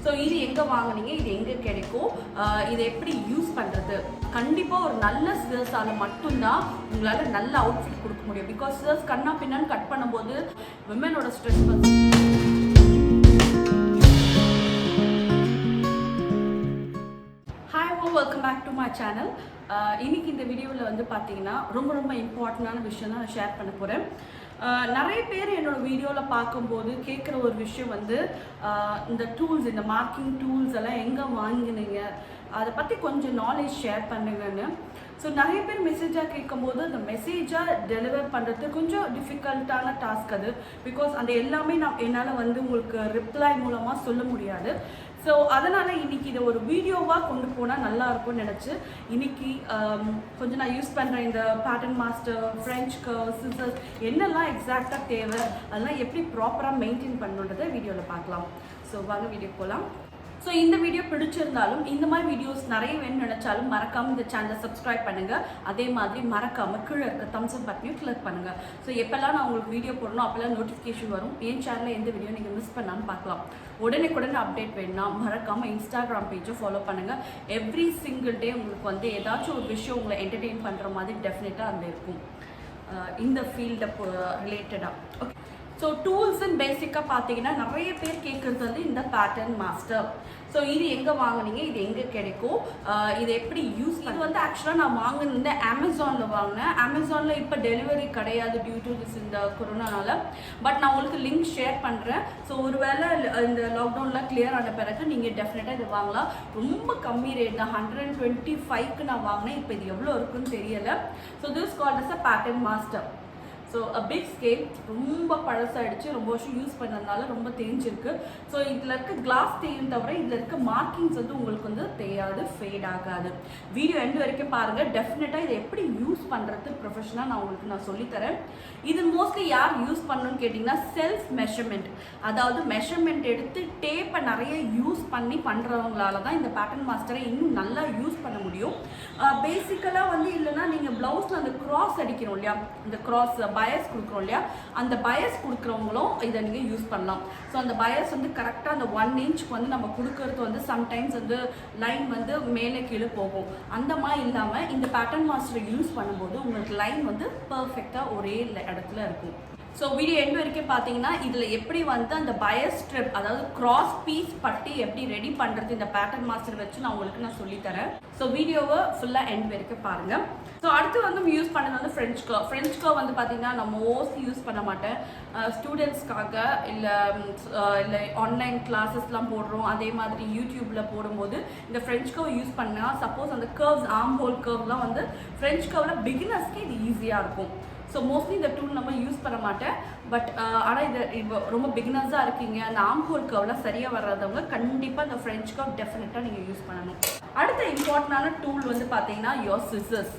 So இது எங்கே வாங்குனீங்க, இது எங்கே கிடைக்கும், இதை எப்படி யூஸ் பண்ணுறது, கண்டிப்பாக ஒரு நல்ல சிசர்ஸால் மட்டும்தான் உங்களால் நல்ல அவுட்ஃபிட் கொடுக்க முடியும். பிகாஸ் சிசர்ஸ் கண்ணா பின்னான்னு கட் பண்ணும்போது விமனோட stress welcome back to my channel. இன்னைக்கு இந்த வீடியோவில் வந்து பார்த்தீங்கன்னா ரொம்ப இம்பார்ட்டண்டான விஷயம் தான் நான் ஷேர் பண்ண போகிறேன். நிறைய பேர் என்னோடய வீடியோவில் பார்க்கும்போது கேட்குற ஒரு விஷயம் வந்து இந்த டூல்ஸ், இந்த மார்க்கிங் டூல்ஸ் எல்லாம் எங்கே வாங்கினீங்க, அதை பற்றி கொஞ்சம் நாலேஜ் ஷேர் பண்ணுங்கன்னு. ஸோ நிறைய பேர் மெசேஜாக கேட்கும்போது அந்த மெசேஜாக டெலிவர் பண்ணுறது கொஞ்சம் டிஃபிகல்ட்டான டாஸ்க் அது. பிகாஸ் அந்த எல்லாமே என்னால் வந்து உங்களுக்கு ரிப்ளை மூலமாக சொல்ல முடியாது. ஸோ அதனால் இன்றைக்கி இதை ஒரு வீடியோவாக கொண்டு போனால் நல்லாயிருக்கும்னு நினச்சி இன்றைக்கி கொஞ்சம் நான் யூஸ் பண்ணுற இந்த pattern master, French curve, scissors என்னெல்லாம் எக்ஸாக்டாக தேவை, அதெல்லாம் எப்படி ப்ராப்பராக மெயின்டைன் பண்ணுன்றதை வீடியோவில் பார்க்கலாம். ஸோ வாங்க வீடியோ போகலாம். ஸோ இந்த வீடியோ பிடிச்சிருந்தாலும் இந்த மாதிரி வீடியோஸ் நிறைய வேணும்னு நினச்சாலும் மறக்காமல் இந்த சேனலை சப்ஸ்கிரைப் பண்ணுங்கள். அதே மாதிரி மறக்காமல் கீழே இருக்க தம்ஸ் அப் பட்டனையும் கிளிக் பண்ணுங்கள். ஸோ எப்போல்லாம் நான் உங்களுக்கு வீடியோ போடணும் அப்போல்லாம் நோட்டிஃபிகேஷன் வரும். என் சேனலில் எந்த வீடியோ நீங்கள் மிஸ் பண்ணாமல் பார்க்கலாம். உடனே அப்டேட் வேணும்னா மறக்காமல் இன்ஸ்டாகிராம் பேஜை ஃபாலோ பண்ணுங்கள். எவ்ரி சிங்கிள் டே உங்களுக்கு வந்து ஏதாச்சும் ஒரு விஷயம் உங்களை என்டர்டெயின் பண்ணுற மாதிரி டெஃபினட்டாக அந்த இருக்கும் இந்த ஃபீல்டை ரிலேட்டடாக. ஓகே, ஸோ டூல்ஸ்ன்னு பேசிக்காக பார்த்தீங்கன்னா நிறைய பேர் கேட்குறது வந்து இந்த பேட்டர்ன் மாஸ்டர். ஸோ இது எங்கே வாங்கினீங்க, இது எங்கே கிடைக்கும், இது எப்படி யூஸ், இது வந்து ஆக்சுவலாக நான் வாங்கினது அமேசானில் வாங்கினேன். அமேசானில் இப்போ டெலிவரி கிடையாது டியூ டு திஸ் இந்த கொரோனானால. பட் நான் உங்களுக்கு லிங்க் ஷேர் பண்ணுறேன். ஸோ ஒருவேளை இந்த லாக்டவுனில் கிளியர் ஆன பிறகு நீங்கள் டெஃபினட்டாக இது வாங்கலாம். ரொம்ப கம்மி ரேட் தான், 125க்கு நான் வாங்கினேன். இப்போ இது எவ்வளோ இருக்குன்னு தெரியலை. So this called as a pattern master. So big scale, ரொம்ப பழசாயிடுச்சு, ரொம்ப வருஷம் யூஸ் பண்ணதுனால ரொம்ப தேஞ்சிருக்கு. ஸோ இதில் இருக்க கிளாஸ் தேயும் தவிர இதில் இருக்க மார்க்கிங்ஸ் வந்து உங்களுக்கு வந்து தேயாது, ஃபேட் ஆகாது. வீடியோ எண்டு வரைக்கும் பாருங்கள். டெஃபினட்டாக இதை எப்படி யூஸ் பண்ணுறது ப்ரொஃபஷனலாக நான் சொல்லித்தரேன். இது மோஸ்ட்லி யார் யூஸ் பண்ணணும்னு கேட்டிங்கன்னா செல்ஃப் மெஷர்மெண்ட், அதாவது மெஷர்மெண்ட் எடுத்து டேப்பை நிறைய யூஸ் பண்ணி பண்ணுறவங்களால தான் இந்த பேட்டர்ன் மாஸ்டரை இன்னும் நல்லா யூஸ் பண்ண முடியும். பேசிக்கலாக வந்து இல்லைன்னா நீங்கள் ப்ளவுஸில் அந்த க்ராஸ் அடிக்கிறோம் இல்லையா, இந்த க்ராஸ் பயஸ் கொடுக்குறோம் இல்லையா, அந்த பயஸ் கொடுக்குறவங்களும் இதை நீங்கள் யூஸ் பண்ணலாம். ஸோ அந்த பயஸ் வந்து கரெக்டாக அந்த 1 இன்ச்சுக்கு வந்து நம்ம கொடுக்கறது வந்து சம்டைம்ஸ் வந்து லைன் வந்து மேலே கீழே போகும். அந்த மாதிரி இல்லாமல் இந்த பேட்டர்ன் மாஸ்டரை யூஸ் பண்ணும்போது உங்களுக்கு லைன் வந்து பர்ஃபெக்டாக ஒரே இடத்துல இருக்கும். ஸோ வீடியோ எண்டு வரைக்கும் பார்த்தீங்கன்னா இதில் எப்படி வந்து அந்த பயஸ் ஸ்ட்ரிப், அதாவது கிராஸ் பீஸ் பட்டி எப்படி ரெடி பண்ணுறது இந்த பேட்டர்ன் மாஸ்டர் வச்சு நான் உங்களுக்கு சொல்லித்தரேன். ஸோ வீடியோவை ஃபுல்லாக எண்டு வரைக்கும் பாருங்கள். ஸோ அடுத்து வந்து யூஸ் பண்ணது வந்து ஃப்ரெஞ்ச் கர்வ். ஃப்ரெஞ்ச் கர்வ் வந்து பார்த்தீங்கன்னா நான் மோஸ்ட்லி யூஸ் பண்ண மாட்டேன். ஸ்டூடெண்ட்ஸ்க்காக இல்லை ஆன்லைன் கிளாஸஸ்லாம் போடுறோம், அதே மாதிரி யூடியூப்பில் போடும்போது இந்த ஃப்ரெஞ்ச் கர்வ் யூஸ் பண்ணால் சப்போஸ் அந்த கர்வ்ஸ், ஆர்ம் ஹோல் கர்வ்லாம் வந்து ஃப்ரெஞ்ச் கர்வில் பிகினர்ஸ்க்கு இது ஈஸியாக இருக்கும். ஸோ மோஸ்ட்லி இந்த டூல் நம்ம யூஸ் பண்ண மாட்டேன். பட் ஆனால் இது இப்போ ரொம்ப பிகினர்ஸாக இருக்கீங்க, அந்த ஆர்ம் ஹோல் கர்வ்லாம் சரியாக வர்றதவங்க கண்டிப்பாக இந்த ஃப்ரெஞ்ச் கர்வ் டெஃபினட்டாக நீங்கள் யூஸ் பண்ணணும். அடுத்த இம்பார்ட்டண்டான டூல் வந்து பார்த்தீங்கன்னா யோர் சிசர்ஸ்.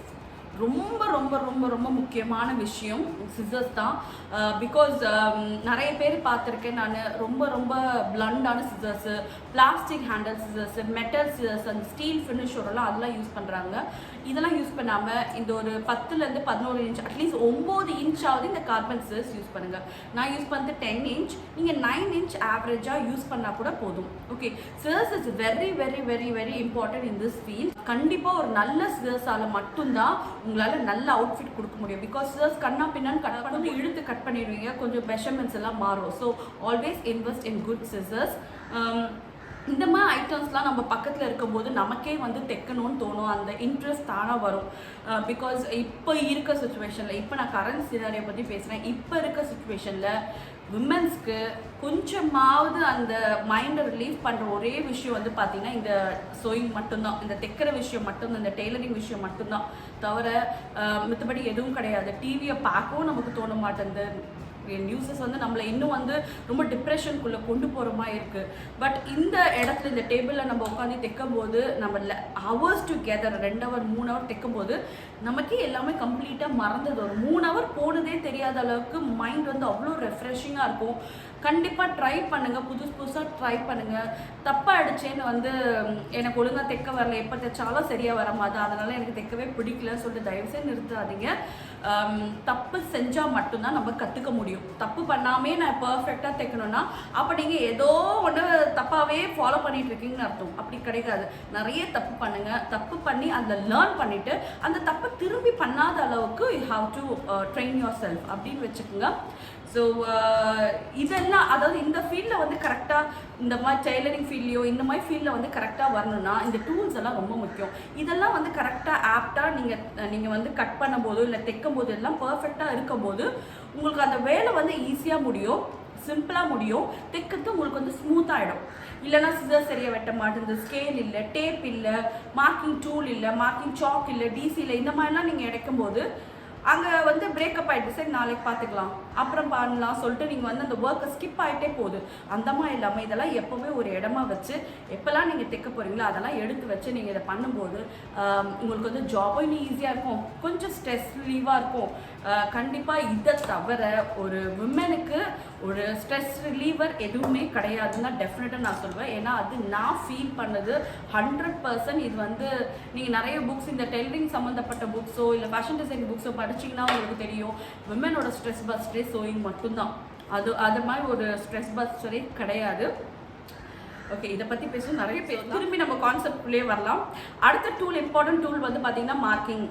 ரொம்ப முக்கியமான விஷயம் சிசர்ஸ் தான். பிகாஸ் நிறைய பேர் பார்த்துருக்கேன் நான், ரொம்ப பிளண்டான scissors, plastic handle scissors, metal scissors, அந்த ஸ்டீல் ஃபினிஷோடலாம் அதெல்லாம் யூஸ் பண்ணுறாங்க. இதெல்லாம் யூஸ் பண்ணாமல் இந்த ஒரு 10லேருந்து 11 இன்ச், அட்லீஸ்ட் 9 இன்ச்சாவது இந்த கார்பன் சிசர்ஸ் யூஸ் பண்ணுங்கள். நான் யூஸ் பண்ணுறது 10 இன்ச், நீங்கள் 9 இன்ச் ஆவரேஜாக யூஸ் பண்ணால் கூட போதும். Okay, scissors is very important in this field. கண்டிப்பாக ஒரு நல்ல சிசர்ஸால் மட்டும்தான் உங்களால் நல்ல அவுட்ஃபிட் கொடுக்க முடியும். பிகாஸ் சிசர்ஸ் கண்ணா பின்னான்னு கட் பண்ணி இழுத்து கட் பண்ணிடுவீங்க, கொஞ்சம் மெஷர்மெண்ட்ஸ் எல்லாம் மாறும். So always invest in good scissors. இந்த மாதிரி ஐட்டம்ஸ்லாம் நம்ம பக்கத்தில் இருக்கும்போது நமக்கே வந்து தைக்கணும்னு தோணும், அந்த இன்ட்ரெஸ்ட் தானாக வரும். பிகாஸ் இப்போ இருக்க சுச்சுவேஷனில், இப்போ நான் கரண்ட் சினாரியை பற்றி பேசுகிறேன், இப்போ இருக்க சுச்சுவேஷனில் விமென்ஸ்க்கு கொஞ்சமாவது அந்த மைண்டை ரிலீஃப் பண்ணுற ஒரே விஷயம் வந்து பார்த்திங்கன்னா இந்த சோயிங் மட்டும்தான், இந்த தைக்கிற விஷயம் மட்டும்தான், இந்த டெய்லரிங் விஷயம் மட்டும்தான். தவிர மற்றபடி எதுவும் கிடையாது. டிவியை பார்க்கவும் நமக்கு தோண மாட்டேங்குது. நியூஸஸ் வந்து நம்மளை இன்னும் வந்து ரொம்ப டிப்ரெஷனுக்குள்ளே கொண்டு போகிற மாதிரி இருக்குது. பட் இந்த இடத்துல இந்த டேபிளில் நம்ம உட்காந்து தைக்கும் போது நம்ம ஹவர்ஸ் டுகெதர் 2 hour 3 hour தைக்கும் போது நமக்கே எல்லாமே கம்ப்ளீட்டாக மறந்தது. ஒரு 3 hour போனதே தெரியாத அளவுக்கு மைண்ட் வந்து அவ்வளோ ரெஃப்ரெஷிங்காக இருக்கும். கண்டிப்பாக ட்ரை பண்ணுங்கள், புதுசாக ட்ரை பண்ணுங்கள். தப்பாக அடிச்சேன்னு வந்து எனக்கு ஒழுங்காக தைக்க வரல, எப்போ தைச்சாலும் சரியாக வர மாதிரி, அதனால் எனக்கு தைக்கவே பிடிக்கலன்னு சொல்லிட்டு தயவுசெய்து நிறுத்தாதீங்க. தப்பு செஞ்சால் மட்டும்தான் நம்ம கற்றுக்க முடியும். முடியும். தப்பு பண்ணாமே நான் பர்ஃபெக்டாக தைக்கணும்னா அப்போ நீங்கள் ஏதோ ஒன்று தப்பாகவே ஃபாலோ பண்ணிட்டு இருக்கீங்கன்னு அர்த்தம். அப்படி கிடையாது. நிறைய தப்பு பண்ணுங்க, தப்பு பண்ணி அதில் லேர்ன் பண்ணிவிட்டு அந்த தப்பை திரும்பி பண்ணாத அளவுக்கு you have to train your self அப்படின்னு வச்சுக்கோங்க. ஸோ இதெல்லாம் அதாவது இந்த ஃபீல்டில் வந்து கரெக்டாக இந்த மாதிரி டெய்லரிங் ஃபீல்ட்லையோ இந்த மாதிரி ஃபீல்டில் வந்து கரெக்டாக வரணும்னா இந்த டூல்ஸ் எல்லாம் ரொம்ப முக்கியம். இதெல்லாம் வந்து கரெக்டாக ஆப்டாக நீங்கள் வந்து கட் பண்ணும்போது இல்லை தைக்கும் போது எல்லாம் பர்ஃபெக்டாக இருக்கும்போது உங்களுக்கு அந்த வேலை வந்து ஈஸியாக முடியும், சிம்பிளாக முடியும், தைக்கிறது உங்களுக்கு வந்து ஸ்மூத்தாகிடும். இல்லைனா சிசர் சரியாக வெட்ட மாட்டேங்குது, ஸ்கேல் இல்லை, டேப் இல்லை, மார்க்கிங் டூல் இல்லை, மார்க்கிங் சாக் இல்லை, டிசி இல்லை, இந்த மாதிரிலாம் நீங்கள் எடுக்கும்போது அங்கே வந்து பிரேக்கப் ஆகிட்டு சரி நாளைக்கு பார்த்துக்கலாம் அப்புறம் பண்ணலாம் சொல்லிட்டு நீங்கள் வந்து அந்த ஒர்க்கை ஸ்கிப் ஆகிட்டே போகுது. அந்த மாதிரி இல்லாமல் இதெல்லாம் எப்போவுமே ஒரு இடமா வச்சு எப்போல்லாம் நீங்கள் தைக்க போகிறீங்களோ அதெல்லாம் எடுத்து வச்சு நீங்கள் இதை பண்ணும்போது உங்களுக்கு வந்து ஜாபும் இன்னும் ஈஸியாக இருக்கும், கொஞ்சம் ஸ்ட்ரெஸ் ரிலீவாக இருக்கும். கண்டிப்பாக இதை தவிர ஒரு விமனுக்கு ஒரு ஸ்ட்ரெஸ் ரிலீவர் எதுவுமே கிடையாதுன்னு தான் டெஃபினட்டாக நான் சொல்வேன். ஏன்னா அது நான் ஃபீல் பண்ணது 100%. இது வந்து நீங்கள் நிறைய புக்ஸ் இந்த டெய்லரிங் சம்மந்தப்பட்ட புக்ஸோ இல்லை ஃபேஷன் டிசைன் புக்ஸோ படிச்சிங்கன்னா உங்களுக்கு தெரியும் விமனோட ஸ்ட்ரெஸ் பஸ்டரே சோயிங் மட்டும்தான். அது மாதிரி ஒரு ஸ்ட்ரெஸ் பஸ்டரே கிடையாது. ஓகே, இதை பற்றி பேசணும், நிறைய பேசலாம். திரும்பி நம்ம கான்செப்ட்குள்ளேயே வரலாம். அடுத்த டூல், இம்பார்ட்டன்ட் டூல் வந்து பார்த்தீங்கன்னா மார்க்கிங்.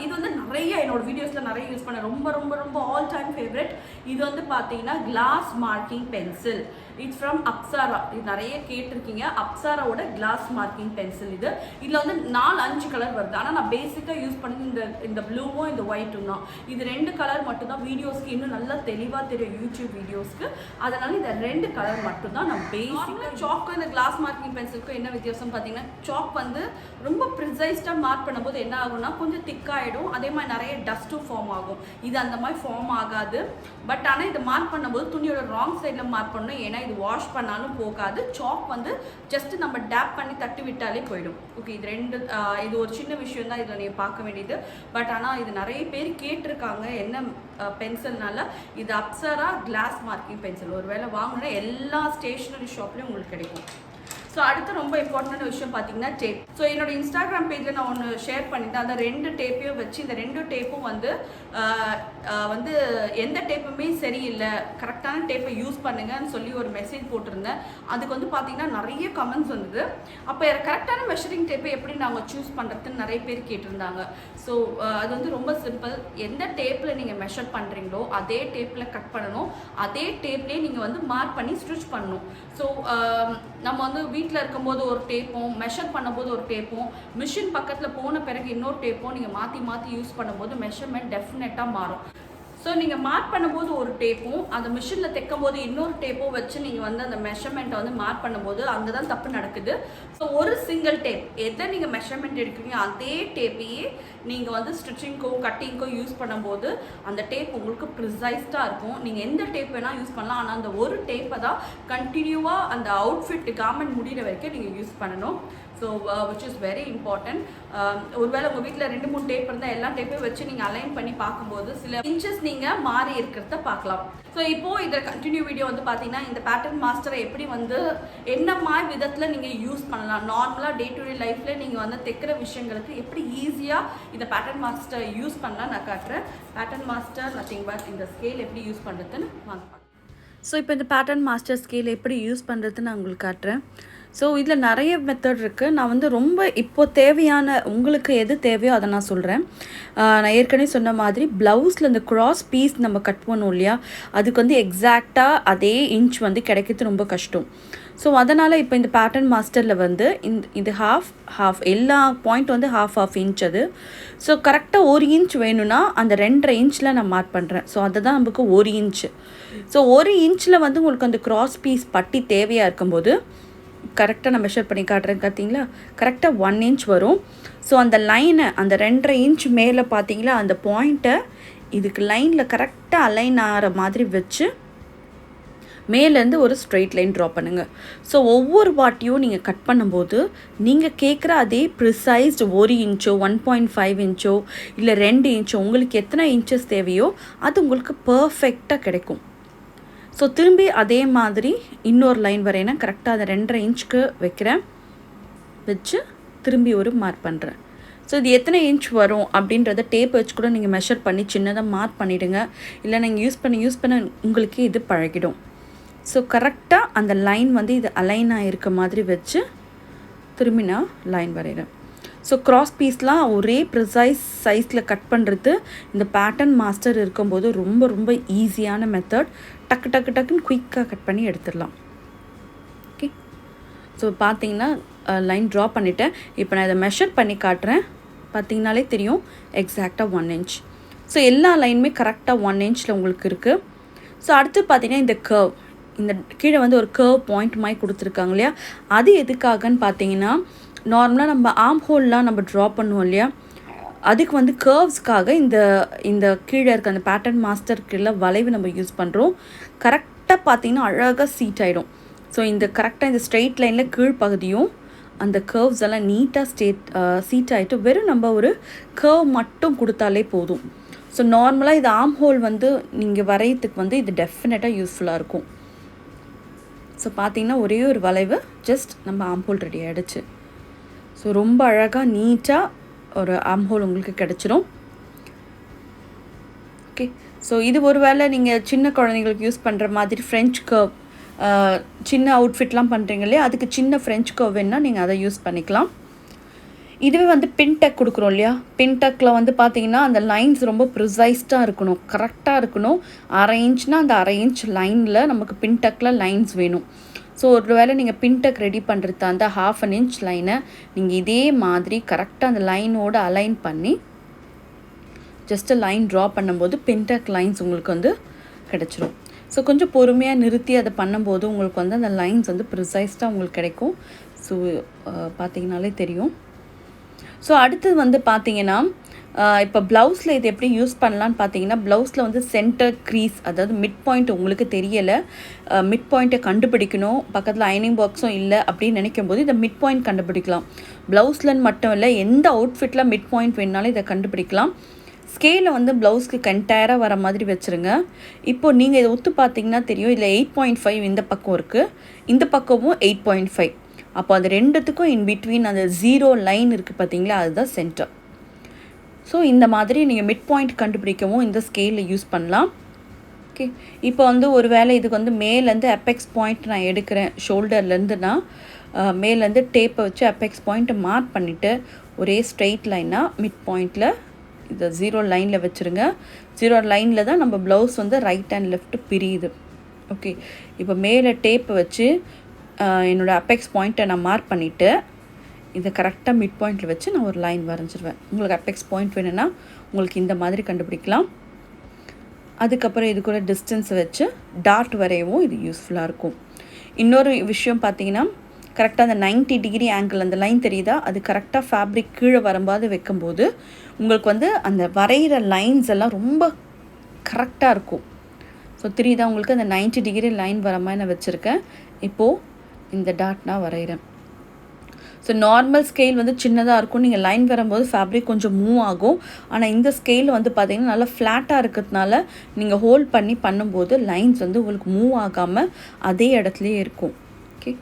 இது வந்து நிறைய என்னோட வீடியோஸில் நிறைய யூஸ் பண்ண ரொம்ப ரொம்ப ரொம்ப ஆல் டைம் ஃபேவரட். இது வந்து பார்த்தீங்கன்னா glass marking pencil. It's from Apsara. இது நிறைய கேட்டிருக்கீங்க. அப்சாராவோட கிளாஸ் மார்க்கிங் பென்சில். இதில் வந்து 4-5 கலர் வருது. ஆனால் நான் பேசிக்காக யூஸ் பண்ணி இந்த ப்ளூவும் இந்த ஒயிட்டும் தான். இது 2 கலர் மட்டும்தான் வீடியோஸ்க்கு இன்னும் நல்லா தெளிவாக தெரியும் யூடியூப் வீடியோஸ்க்கு. அதனால் இந்த 2 கலர் மட்டும்தான் நான் பேசிக்காக. சாக்கும் இந்த கிளாஸ் மார்க்கிங் பென்சிலுக்கும் என்ன வித்தியாசம் பார்த்தீங்கன்னா சாக் வந்து ரொம்ப ப்ரிசைஸ்டாக மார்க் பண்ணும்போது என்ன ஆகும்னா கொஞ்சம் திக்காகிடும், அதே மாதிரி நிறைய டஸ்ட்டும் ஃபார்ம் ஆகும். இது அந்த மாதிரி ஃபார்ம் ஆகாது. பட் ஆனால் இதை மார்க் பண்ணும்போது துணியோட ராங் சைடில் மார்க் பண்ணணும். ஏன்னா இது வாஷ் பண்ணாலும் போகாது. சாக் வந்து ஜஸ்ட் நம்ம டேப் பண்ணி தட்டி விட்டாலே போயிடும். ஓகே, இது ஒரு சின்ன விஷயம் தான் இதில் நீங்கள் பார்க்க வேண்டியது. பட் ஆனால் இது நிறைய பேர் கேட்டிருக்காங்க என்ன பென்சில்னால. இது அப்சரா கிளாஸ் மார்க்கிங் பென்சில். ஒரு வேளை வாங்கினா எல்லா ஸ்டேஷ்னரி ஷாப்லேயும் உங்களுக்கு கிடைக்கும். ஸோ அடுத்து ரொம்ப இம்பார்ட்டண்டான விஷயம் பார்த்தீங்கன்னா டேப். ஸோ என்னோட இன்ஸ்டாகிராம் பேஜில் நான் ஒன்று ஷேர் பண்ணிட்டேன். அந்த 2 டேப்பையும் வச்சு இந்த 2 டேப்பும் வந்து எந்த டேப்புமே சரியில்லை, கரெக்டான டேப்பை யூஸ் பண்ணுங்கன்னு சொல்லி ஒரு மெசேஜ் போட்டிருந்தேன். அதுக்கு வந்து பார்த்தீங்கன்னா நிறைய கமெண்ட்ஸ் வந்தது. அப்போ கரெக்டான மெஷரிங் டேப்பை எப்படி நாங்கள் சூஸ் பண்ணுறதுன்னு நிறைய பேர் கேட்டிருந்தாங்க. ஸோ அது வந்து ரொம்ப சிம்பிள். எந்த டேப்பில் நீங்கள் மெஷர் பண்ணுறீங்களோ அதே டேப்பில் கட் பண்ணணும், அதே டேப்லேயே நீங்கள் வந்து மார்க் பண்ணி ஸ்டிச் பண்ணணும். ஸோ நம்ம வந்து வீட்டில் இருக்கும்போது ஒரு டேப்பும் மெஷர் பண்ணும்போது ஒரு டேப்பும் மிஷின் பக்கத்தில் போன பிறகு இன்னொரு டேப்பும் நீங்கள் மாற்றி யூஸ் பண்ணும்போது மெஷர்மெண்ட் டெஃபினட்டாக மாறும். ஸோ நீங்கள் மார்க் பண்ணும்போது ஒரு டேப்பும் அந்த மிஷினில் தைக்கும் போது இன்னொரு டேப்பும் வச்சு நீங்கள் வந்து அந்த மெஷர்மெண்ட்டை வந்து மார்க் பண்ணும்போது அங்கே தான் தப்பு நடக்குது. ஸோ ஒரு சிங்கிள் டேப் எதை நீங்கள் மெஷர்மெண்ட் எடுக்கிறீங்க அதே டேப்பையே நீங்கள் வந்து ஸ்டிச்சிங்க்கோ கட்டிங்க்கோ யூஸ் பண்ணும்போது அந்த டேப் உங்களுக்கு ப்ரிசைஸ்டாக இருக்கும். நீங்கள் எந்த டேப் வேணால் யூஸ் பண்ணலாம். ஆனால் அந்த ஒரு டேப்பை தான் கண்டினியூவாக அந்த அவுட்ஃபிட் கார்மெண்ட் முடிகிற வரைக்கும் நீங்கள் யூஸ் பண்ணணும். So which is very important. ஒருவேளை உங்கள் வீட்டில் 2-3 டேப் இருந்தால் எல்லா டேப்பையும் வச்சு நீங்கள் அலைன் பண்ணி பார்க்கும்போது சில இன்ச்சஸ் நீங்கள் மாறி இருக்கிறத பார்க்கலாம். ஸோ இப்போது இதில் கண்டினியூ வீடியோ வந்து பார்த்தீங்கன்னா இந்த பேட்டர்ன் மாஸ்டரை எப்படி வந்து என்ன மாதிரி விதத்தில் நீங்கள் யூஸ் பண்ணலாம், நார்மலாக டே டு டே லைஃப்பில் நீங்கள் வந்து தைக்கிற விஷயங்களுக்கு எப்படி ஈஸியாக இந்த பேட்டர்ன் மாஸ்டர் யூஸ் பண்ணலாம் நான் காட்டுறேன். பேட்டர்ன் மாஸ்டர் நத்திங் பட் இந்த ஸ்கேல் எப்படி யூஸ் பண்ணுறதுன்னு வாங்க பார்க்கலாம். ஸோ இப்போ இந்த பேட்டர்ன் மாஸ்டர் ஸ்கேல் எப்படி யூஸ் பண்ணுறதுன்னு நான் உங்களுக்கு காட்டுறேன். ஸோ இதில் நிறைய மெத்தட் இருக்குது. நான் வந்து ரொம்ப இப்போ தேவையான உங்களுக்கு எது தேவையோ அதை நான் சொல்கிறேன். நான் ஏற்கனவே சொன்ன மாதிரி ப்ளவுஸில் இந்த க்ராஸ் பீஸ் நம்ம கட் பண்ணோம் இல்லையா, அதுக்கு வந்து எக்ஸாக்டாக அதே இன்ச் வந்து கிடைக்கிறது ரொம்ப கஷ்டம். ஸோ அதனால் இப்போ இந்த பேட்டர்ன் மாஸ்டரில் வந்து இது ஹாஃப் எல்லா பாயிண்ட் வந்து ஹாஃப் இன்ச் அது. ஸோ கரெக்டாக 1 இன்ச் வேணும்னா அந்த 2.5 இன்ச்சில் நான் மார்க் பண்ணுறேன். ஸோ அதுதான் நமக்கு 1 இன்ச்சு. ஸோ 1 இன்ச்சில் வந்து உங்களுக்கு அந்த க்ராஸ் பீஸ் பட்டி தேவையாக இருக்கும்போது கரெக்டாக நான் மெஷர் பண்ணி காட்டுறேன். பார்த்தீங்களா, கரெக்டாக 1 இன்ச் வரும். ஸோ அந்த லைனை அந்த 2.5 இன்ச் மேலே பார்த்தீங்களா அந்த பாயிண்ட்டை இதுக்கு லைனில் கரெக்டாக அலைன் ஆகிற மாதிரி வச்சு மேலேருந்து ஒரு ஸ்ட்ரெயிட் லைன் ட்ரா பண்ணுங்கள். ஸோ ஒவ்வொரு வாட்டியும் நீங்கள் கட் பண்ணும்போது நீங்கள் கேட்குற அதே ப்ரிசைஸ்டு 1 இன்ச்சோ 1.5 இன்ச்சோ இல்லை 2 இன்ச்சோ உங்களுக்கு எத்தனை இன்ச்சஸ் தேவையோ அது உங்களுக்கு பர்ஃபெக்டாக கிடைக்கும். ஸோ திரும்பி அதே மாதிரி இன்னொரு லைன் வரையினா கரெக்டாக அதை 2.5 இன்ச்சுக்கு வைக்கிறேன், வச்சு திரும்பி ஒரு மார்க் பண்ணுறேன். ஸோ இது எத்தனை இன்ச் வரும் அப்படின்றத டேப் வச்சு கூட நீங்கள் மெஷர் பண்ணி சின்னதாக மார்க் பண்ணிவிடுங்க. இல்லை நீங்கள் யூஸ் பண்ண உங்களுக்கே இது பழகிடும். ஸோ கரெக்டாக அந்த லைன் வந்து இது அலைன் ஆகிருக்க மாதிரி வச்சு திரும்பி நான் லைன் வரைகிறேன். ஸோ க்ராஸ் பீஸ்லாம் ஒரே ப்ரிசைஸ் சைஸில் கட் பண்ணுறது இந்த பேட்டர்ன் மாஸ்டர் இருக்கும்போது ரொம்ப ரொம்ப ஈஸியான மெத்தட். டக்குன்னு குயிக்காக கட் பண்ணி எடுத்துடலாம். ஓகே, ஸோ பார்த்தீங்கன்னா லைன் ட்ரா பண்ணிவிட்டேன். இப்போ நான் இதை மெஷர் பண்ணி காட்டுறேன். பார்த்தீங்கனாலே தெரியும் எக்ஸாக்டாக 1 inch. ஸோ எல்லா லைனுமே கரெக்டாக 1 inchல உங்களுக்கு இருக்குது. ஸோ அடுத்து பார்த்தீங்கன்னா இந்த கர்வ், இந்த கீழே வந்து ஒரு கர்வ் பாயிண்ட் மாதிரி கொடுத்துருக்காங்க இல்லையா, அது எதுக்காகன்னு பார்த்தீங்கன்னா நார்மலாக நம்ம ஆர்ம் ஹோல்லாம் நம்ம ட்ரா பண்ணுவோம் இல்லையா, அதுக்கு வந்து கர்வ்ஸ்க்காக இந்த கீழே இருக்க அந்த பேட்டர்ன் மாஸ்டர் கீழே வளைவு நம்ம யூஸ் பண்ணுறோம். கரெக்டாக பார்த்தீங்கன்னா அழகாக சீட் ஆகிடும். ஸோ இந்த கரெக்டாக இந்த ஸ்ட்ரெயிட் லைனில் கீழ்ப்பகுதியும் அந்த கர்வ்ஸ் எல்லாம் நீட்டாக சீட் ஆகிட்டு வெறும் நம்ம ஒரு கர்வ் மட்டும் கொடுத்தாலே போதும். ஸோ நார்மலாக இது ஆர்ம் ஹோல் வந்து நீங்கள் வரையத்துக்கு வந்து இது டெஃபினட்டாக யூஸ்ஃபுல்லாக இருக்கும். ஸோ பார்த்தீங்கன்னா ஒரே ஒரு வளைவு ஜஸ்ட் நம்ம ஆர்ம் ஹோல் ரெடி ஆகிடுச்சு. ஸோ ரொம்ப அழகாக நீட்டாக ஒரு ஆர்ம் ஹோல் உங்களுக்கு கிடச்சிரும். ஓகே, ஸோ இது ஒரு வேளை நீங்கள் சின்ன குழந்தைங்களுக்கு யூஸ் பண்ணுற மாதிரி ஃப்ரெஞ்ச் கர்வ், சின்ன அவுட்ஃபிட்லாம் பண்ணுறீங்க இல்லையா, அதுக்கு சின்ன ஃப்ரெஞ்ச் கர்வ் வேணால் நீங்கள் அதை யூஸ் பண்ணிக்கலாம். இதுவே வந்து பின்டெக் கொடுக்குறோம் இல்லையா, பின்டெக்கில் வந்து பார்த்தீங்கன்னா அந்த லைன்ஸ் ரொம்ப ப்ரிசைஸ்டாக இருக்கணும், கரெக்டாக இருக்கணும். 1/2 inchனா அந்த 1/2 inch லைனில் நமக்கு பின்டெக்கில் லைன்ஸ் வேணும். ஸோ ஒரு வேளை நீங்கள் பின்டெக் ரெடி பண்ணுறது அந்த 1/2 inch லைனை நீங்கள் இதே மாதிரி கரெக்டாக அந்த லைனோடு அலைன் பண்ணி ஜஸ்ட்டு லைன் ட்ரா பண்ணும்போது பின்டெக் லைன்ஸ் உங்களுக்கு வந்து கிடச்சிரும். ஸோ கொஞ்சம் பொறுமையாக நிறுத்தி அதை பண்ணும்போது உங்களுக்கு வந்து அந்த லைன்ஸ் வந்து ப்ரிசைஸ்டாக உங்களுக்கு கிடைக்கும். ஸோ பார்த்தீங்கனாலே தெரியும். ஸோ அடுத்தது வந்து பார்த்தீங்கன்னா இப்போ ப்ளவுஸில் இது எப்படி யூஸ் பண்ணலான்னு பார்த்தீங்கன்னா, ப்ளவுஸில் வந்து சென்டர் க்ரீஸ், அதாவது மிட் பாயிண்ட் உங்களுக்கு தெரியலை, மிட் பாயிண்ட்டை கண்டுபிடிக்கணும், பக்கத்தில் அயனிங் பாக்ஸும் இல்லை அப்படின்னு நினைக்கும் போது இதை மிட் பாயிண்ட் கண்டுபிடிக்கலாம். ப்ளவுஸ்லன்னு மட்டும் இல்லை, எந்த அவுட்ஃபிட்டில் மிட் பாயிண்ட் வேணுனாலும் இதை கண்டுபிடிக்கலாம். ஸ்கேலை வந்து ப்ளவுஸ்க்கு என்டையராக வர மாதிரி வச்சுருங்க. இப்போது நீங்கள் இதை ஒத்து பார்த்தீங்கன்னா தெரியும், இதில் 8.5 இந்த பக்கம் இருக்குது, இந்த பக்கமும் 8.5. அப்போ அது ரெண்டுத்துக்கும் இன் பிட்வீன் அந்த 0 லைன் இருக்குது பார்த்தீங்களா, அதுதான் சென்டர். ஸோ இந்த மாதிரி நீங்கள் மிட் பாயிண்ட் கண்டுபிடிக்கவும் இந்த ஸ்கேலில் யூஸ் பண்ணலாம். ஓகே, இப்போ வந்து ஒரு வேளை இதுக்கு வந்து மேலேருந்து அப்பெக்ஸ் பாயிண்ட் நான் எடுக்கிறேன், ஷோல்டர்லேருந்துனா மேலேருந்து டேப்பை வச்சு அப்பெக்ஸ் பாயிண்ட்டை மார்க் பண்ணிவிட்டு ஒரே ஸ்ட்ரெயிட் லைனாக மிட் பாயிண்டில் இதை 0 லைனில் வச்சுருங்க. 0 லைனில் தான் நம்ம ப்ளவுஸ் வந்து ரைட் அண்ட் லெஃப்ட் பிரியுது. ஓகே, இப்போ மேலே டேப்பை வச்சு என்னோடய அப்பெக்ஸ் பாயிண்ட்டை நான் மார்க் பண்ணிவிட்டு இதை கரெக்டாக மிட் பாயிண்டில் வச்சு நான் ஒரு லைன் வரைஞ்சிருவேன். உங்களுக்கு அப்பெக்ஸ் பாயிண்ட் வேணும்னா உங்களுக்கு இந்த மாதிரி கண்டுபிடிக்கலாம். அதுக்கப்புறம் இது கூட டிஸ்டன்ஸை வச்சு டாட் வரையவும் இது யூஸ்ஃபுல்லாக இருக்கும். இன்னொரு விஷயம் பார்த்தீங்கன்னா, கரெக்டாக அந்த 90 டிகிரி ஆங்கிள் அந்த லைன் தெரியுதா, அது கரெக்டாக ஃபேப்ரிக் கீழே வரும்போது வைக்கும்போது உங்களுக்கு வந்து அந்த வரைகிற லைன்ஸ் எல்லாம் ரொம்ப கரெக்டாக இருக்கும். ஸோ தெரியுதா உங்களுக்கு, அந்த 90 டிகிரி லைன் வர மாதிரி நான் வச்சுருக்கேன். இப்போது இந்த டாட் நான் வரைகிறேன். ஸோ நார்மல் ஸ்கேல் வந்து சின்னதாக இருக்கும், நீங்கள் லைன் வரும்போது ஃபேப்ரிக் கொஞ்சம் மூவ் ஆகும். ஆனால் இந்த ஸ்கேல் வந்து பார்த்திங்கன்னா நல்லா ஃப்ளாட்டாக இருக்கிறதுனால நீங்கள் ஹோல்ட் பண்ணி பண்ணும்போது லைன்ஸ் வந்து உங்களுக்கு மூவ் ஆகாமல் அதே இடத்துலையே இருக்கும். ஓகே,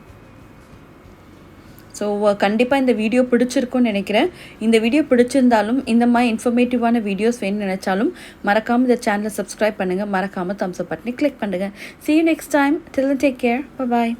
ஸோ கண்டிப்பாக இந்த வீடியோ பிடிச்சிருக்குன்னு நினைக்கிறேன். இந்த வீடியோ பிடிச்சிருந்தாலும் இந்த மாதிரி இன்ஃபர்மேட்டிவான வீடியோஸ் வேணும்னு நினச்சாலும் மறக்காமல் இந்த சேனலை சப்ஸ்கிரைப் பண்ணுங்கள், மறக்காமல் தம்ஸ் அப் பட்டனை கிளிக் பண்ணுங்கள். See you next time. Till then, take care. Bye bye.